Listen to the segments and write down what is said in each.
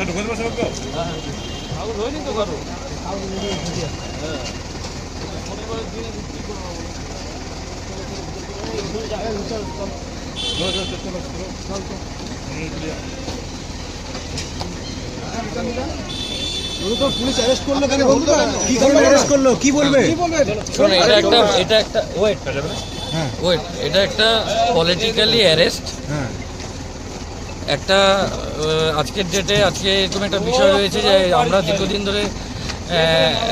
ঢুকাতে পারছো তো? আগুন হয়নি তো কারো। পুলিশ অ্যারেস্ট করলো কেন? কি কারণে অ্যারেস্ট করলো? কি বলবে? শোনো, এটা একটা ওয়েট, এটা একটা পলিটিক্যালি অ্যারেস্ট। হ্যাঁ, একটা আজকের ডেটে আজকে এরকম একটা বিষয় রয়েছে যে আমরা দীর্ঘদিন ধরে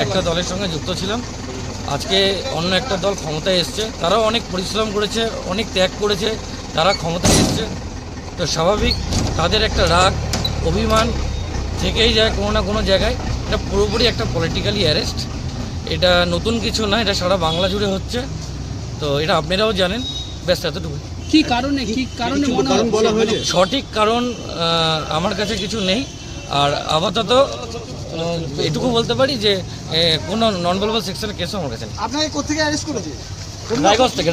একটা দলের সঙ্গে যুক্ত ছিলাম। আজকে অন্য একটা দল ক্ষমতায় এসছে, তারাও অনেক পরিশ্রম করেছে, অনেক ত্যাগ করেছে, তারা ক্ষমতায় এসছে। তো স্বাভাবিক তাদের একটা রাগ অভিমান থেকেই যায় কোনো না কোনো জায়গায়। এটা পুরোপুরি একটা পলিটিক্যালি অ্যারেস্ট, এটা নতুন কিছু না, এটা সারা বাংলা জুড়ে হচ্ছে। তো এটা আপনারাও জানেন, ব্যাস এতটুকু। কি কারণে বলা হয়েছে? সঠিক কারণ আমার কাছে কিছু নেই। আর আপাতত এটুকু বলতে পারি যে কোনো নন ভেলেবল সেকশনের কেসও আমার কাছে নেই। আপনাকে কোথা থেকে অ্যারেস্ট করেছে? রায়গঞ্জ থেকে।